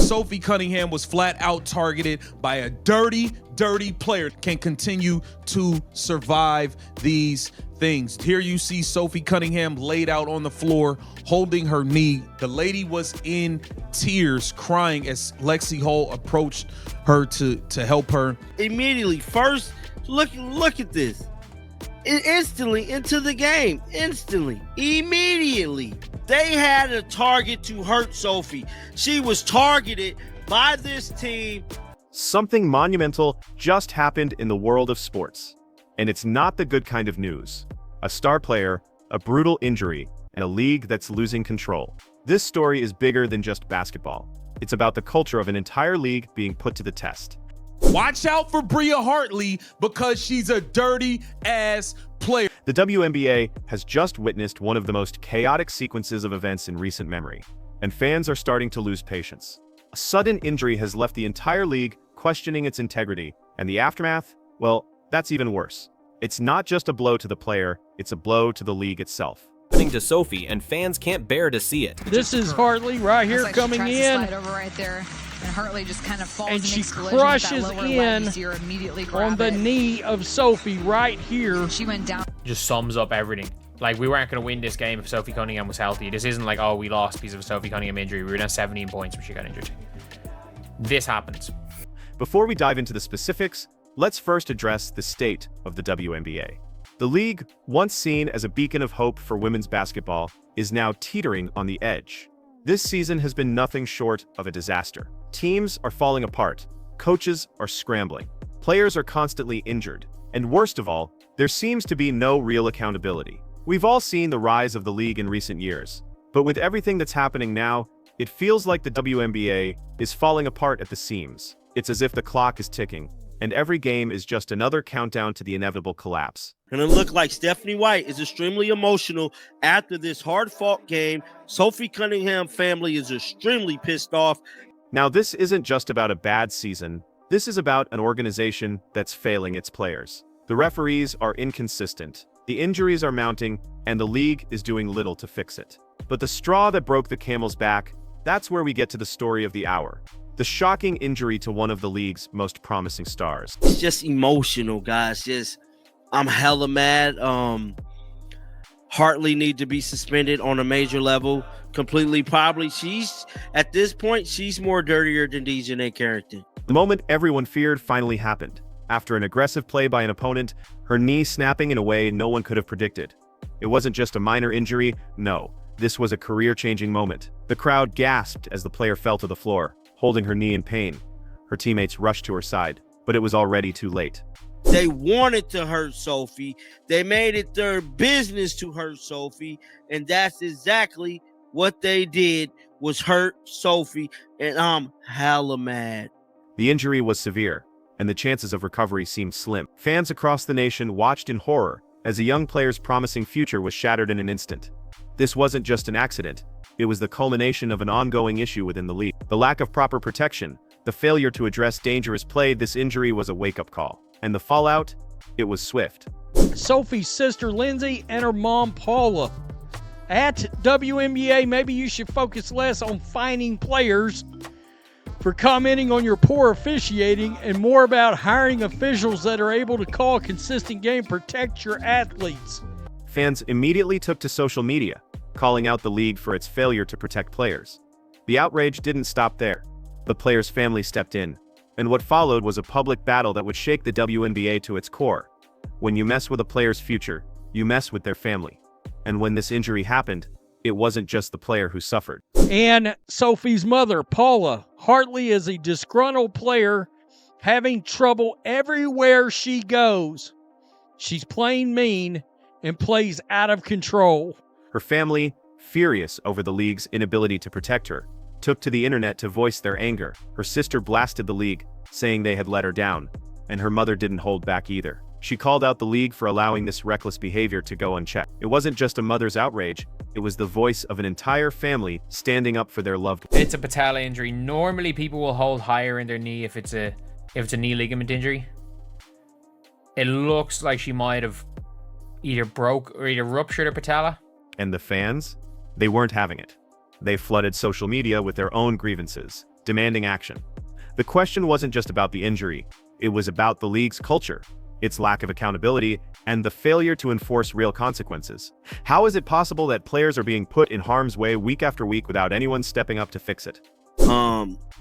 Sophie Cunningham was flat out targeted by a dirty player. Can continue to survive these things. Here you see Sophie Cunningham laid out on the floor, holding her knee. The lady was in tears, crying as Lexi Hall approached her to help her. Immediately, first, look at this. Instantly into the game. Instantly. Immediately. They had a target to hurt Sophie. She was targeted by this team. Something monumental just happened in the world of sports. And it's not the good kind of news. A star player, a brutal injury, and a league that's losing control. This story is bigger than just basketball. It's about the culture of an entire league being put to the test. Watch out for Bria Hartley because she's a dirty-ass player. The WNBA has just witnessed one of the most chaotic sequences of events in recent memory, and fans are starting to lose patience. A sudden injury has left the entire league questioning its integrity, and the aftermath? Well, that's even worse. It's not just a blow to the player, it's a blow to the league itself. Happening to Sophie, and fans can't bear to see it. This is Hartley right here coming in. Slide over right there. And Hartley just kind of falls and and she crushes in on the knee of Sophie right here. She went down. Just sums up everything. Like, we weren't going to win this game if Sophie Cunningham was healthy. This isn't like, oh, we lost because of a Sophie Cunningham injury. We were down 17 points when she got injured. This happens. Before we dive into the specifics, let's first address the state of the WNBA. The league, once seen as a beacon of hope for women's basketball, is now teetering on the edge. This season has been nothing short of a disaster. Teams are falling apart, coaches are scrambling, players are constantly injured, and worst of all, there seems to be no real accountability. We've all seen the rise of the league in recent years, but with everything that's happening now, it feels like the WNBA is falling apart at the seams. It's as if the clock is ticking, and every game is just another countdown to the inevitable collapse. And it looked like Stephanie White is extremely emotional after this hard-fought game. Sophie Cunningham family is extremely pissed off. Now, this isn't just about a bad season. This is about an organization that's failing its players. The referees are inconsistent, the injuries are mounting, and the league is doing little to fix it. But the straw that broke the camel's back, that's where we get to the story of the hour. The shocking injury to one of the league's most promising stars. It's just emotional, guys. I'm hella mad. Hartley need to be suspended on a major level completely. Probably at this point, she's more dirtier than Dejanay Carrington. The moment everyone feared finally happened. After an aggressive play by an opponent, her knee snapping in a way no one could have predicted. It wasn't just a minor injury, no. This was a career-changing moment. The crowd gasped as the player fell to the floor, holding her knee in pain. Her teammates rushed to her side, but it was already too late. They wanted to hurt Sophie. They made it their business to hurt Sophie, and that's exactly what they did, was hurt Sophie, and I'm hella mad. The injury was severe, and the chances of recovery seemed slim. Fans across the nation watched in horror as a young player's promising future was shattered in an instant. This wasn't just an accident. It was the culmination of an ongoing issue within the league. The lack of proper protection, the failure to address dangerous play. This injury was a wake-up call. And the fallout? It was swift. Sophie's sister Lindsay and her mom Paula. At WNBA, maybe you should focus less on fining players for commenting on your poor officiating and more about hiring officials that are able to call a consistent game, protect your athletes. Fans immediately took to social media, calling out the league for its failure to protect players. The outrage didn't stop there. The players' family stepped in, and what followed was a public battle that would shake the WNBA to its core. When you mess with a player's future, you mess with their family. And when this injury happened, it wasn't just the player who suffered. And Sophie's mother, Paula. Hartley is a disgruntled player having trouble everywhere she goes. She's playing mean and plays out of control. Her family, furious over the league's inability to protect her, took to the internet to voice their anger. Her sister blasted the league, saying they had let her down, and her mother didn't hold back either. She called out the league for allowing this reckless behavior to go unchecked. It wasn't just a mother's outrage, it was the voice of an entire family standing up for their loved ones. It's a patella injury. Normally people will hold higher in their knee if it's a knee ligament injury. It looks like she might have either broke or either ruptured her patella. And the fans? They weren't having it. They flooded social media with their own grievances. demanding action. The question wasn't just about the injury, it was about the league's culture, its lack of accountability, and the failure to enforce real consequences. How is it possible that players are being put in harm's way week after week without anyone stepping up to fix it?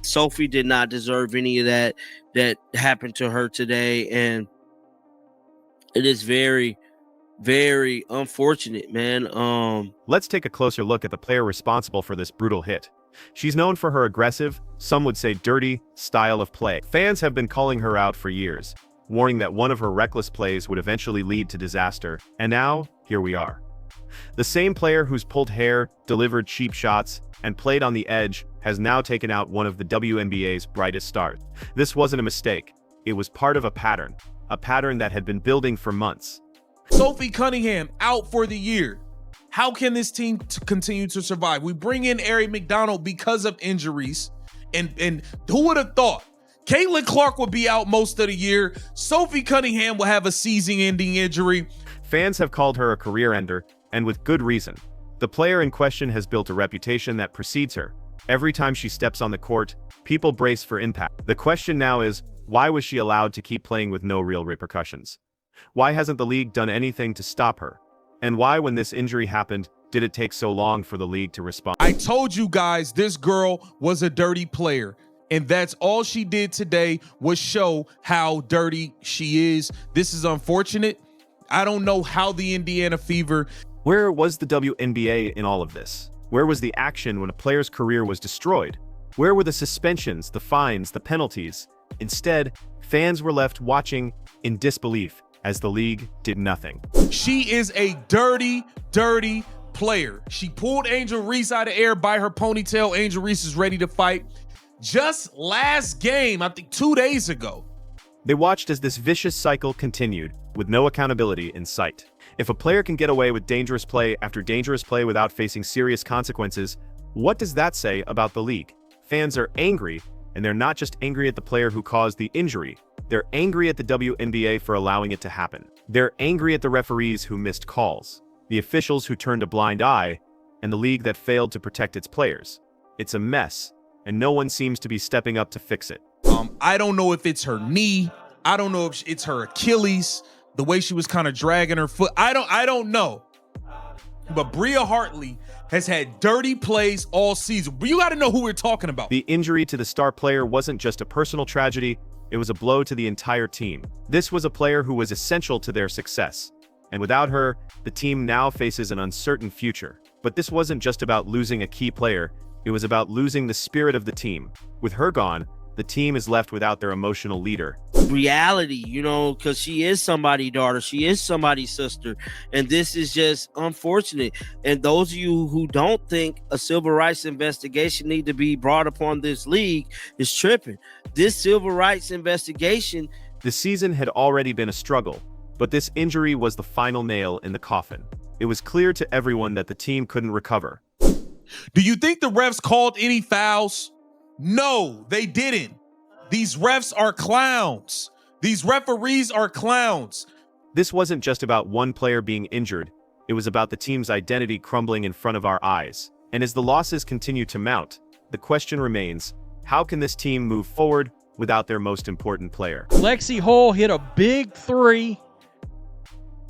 Sophie did not deserve any of that happened to her today, and it is very, very unfortunate, man. Let's take a closer look at the player responsible for this brutal hit. She's known for her aggressive, some would say dirty, style of play. Fans have been calling her out for years, warning that one of her reckless plays would eventually lead to disaster, and now, here we are. The same player who's pulled hair, delivered cheap shots, and played on the edge has now taken out one of the WNBA's brightest stars. This wasn't a mistake, it was part of a pattern that had been building for months. Sophie Cunningham out for the year. How can this team continue to survive? We bring in Ari McDonald because of injuries, and who would have thought? Caitlin Clark would be out most of the year. Sophie Cunningham will have a season-ending injury. Fans have called her a career ender, and with good reason. The player in question has built a reputation that precedes her. Every time she steps on the court, people brace for impact. The question now is, why was she allowed to keep playing with no real repercussions? Why hasn't the league done anything to stop her? And why, when this injury happened, did it take so long for the league to respond? I told you guys this girl was a dirty player, and that's all she did today was show how dirty she is. This is unfortunate. I don't know how the Indiana Fever... Where was the WNBA in all of this? Where was the action when a player's career was destroyed? Where were the suspensions, the fines, the penalties? Instead, fans were left watching in disbelief as the league did nothing. She is a dirty, dirty player. She pulled Angel Reese out of air by her ponytail. Angel Reese is ready to fight. Just last game, I think 2 days ago. They watched as this vicious cycle continued, with no accountability in sight. If a player can get away with dangerous play after dangerous play without facing serious consequences, what does that say about the league? Fans are angry, and they're not just angry at the player who caused the injury. They're angry at the WNBA for allowing it to happen. They're angry at the referees who missed calls, the officials who turned a blind eye, and the league that failed to protect its players. It's a mess, and no one seems to be stepping up to fix it. I don't know if it's her knee. I don't know if it's her Achilles, the way she was kind of dragging her foot. I don't know. But Bria Hartley has had dirty plays all season. You got to know who we're talking about. The injury to the star player wasn't just a personal tragedy, it was a blow to the entire team. This was a player who was essential to their success. And without her, the team now faces an uncertain future. But this wasn't just about losing a key player, it was about losing the spirit of the team. With her gone, the team is left without their emotional leader. Reality, because she is somebody's daughter, she is somebody's sister, and this is just unfortunate. And those of you who don't think a civil rights investigation need to be brought upon this league is tripping. This civil rights investigation... The season had already been a struggle, but this injury was the final nail in the coffin. It was clear to everyone that the team couldn't recover. Do you think the refs called any fouls? No, they didn't. These refs are clowns. These referees are clowns. This wasn't just about one player being injured. It was about the team's identity crumbling in front of our eyes. And as the losses continue to mount, the question remains, how can this team move forward without their most important player? Lexi Hull hit a big three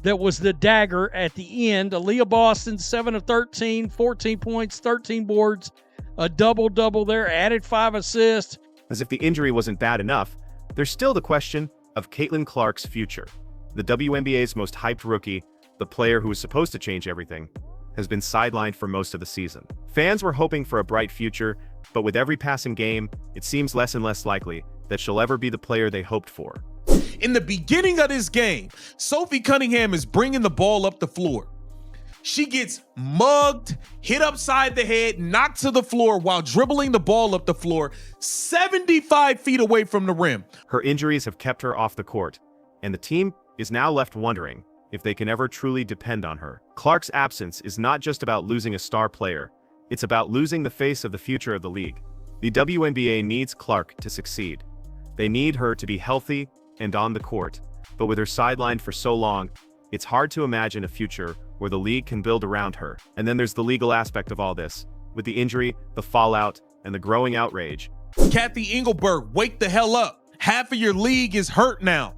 that was the dagger at the end. Aaliyah Boston, 7 of 13, 14 points, 13 boards, a double-double there, added 5 assists. As if the injury wasn't bad enough, there's still the question of Caitlin Clark's future. The WNBA's most hyped rookie, the player who was supposed to change everything, has been sidelined for most of the season. Fans were hoping for a bright future, but with every passing game, it seems less and less likely that she'll ever be the player they hoped for. In the beginning of this game, Sophie Cunningham is bringing the ball up the floor. She gets mugged, hit upside the head, knocked to the floor while dribbling the ball up the floor, 75 feet away from the rim. Her injuries have kept her off the court, and the team is now left wondering if they can ever truly depend on her. Clark's absence is not just about losing a star player, it's about losing the face of the future of the league. The WNBA needs Clark to succeed. They need her to be healthy and on the court, but with her sidelined for so long, it's hard to imagine a future where the league can build around her. And then there's the legal aspect of all this. With the injury, the fallout, and the growing outrage, Kathy Engelberg, wake the hell up. Half of your league is hurt now.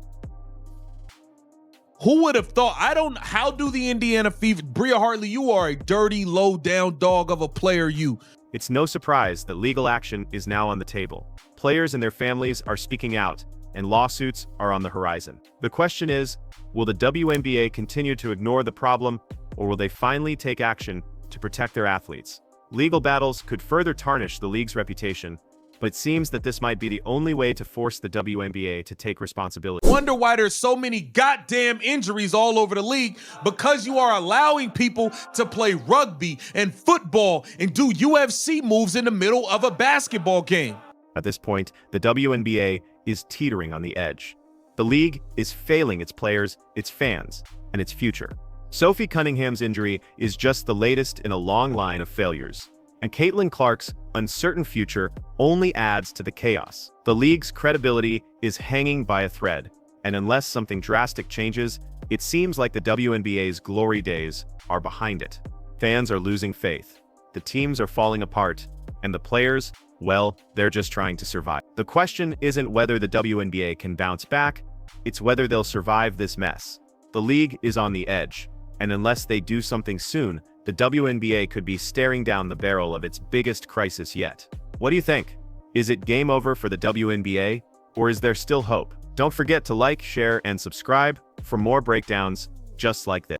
Who would have thought? How do the Indiana Fever, Bria Hartley, you are a dirty, low-down dog of a player, you. It's no surprise that legal action is now on the table. Players and their families are speaking out, and lawsuits are on the horizon. The question is, will the WNBA continue to ignore the problem, or will they finally take action to protect their athletes? Legal battles could further tarnish the league's reputation, but it seems that this might be the only way to force the WNBA to take responsibility. Wonder why there's so many goddamn injuries all over the league, because you are allowing people to play rugby and football and do UFC moves in the middle of a basketball game. At this point, the WNBA is teetering on the edge. The league is failing its players, its fans, and its future. Sophie Cunningham's injury is just the latest in a long line of failures, and Caitlin Clark's uncertain future only adds to the chaos. The league's credibility is hanging by a thread, and unless something drastic changes, it seems like the WNBA's glory days are behind it. Fans are losing faith, the teams are falling apart, and the players, well, they're just trying to survive. The question isn't whether the WNBA can bounce back, it's whether they'll survive this mess. The league is on the edge, and unless they do something soon, the WNBA could be staring down the barrel of its biggest crisis yet. What do you think? Is it game over for the WNBA, or is there still hope? Don't forget to like, share, and subscribe for more breakdowns just like this.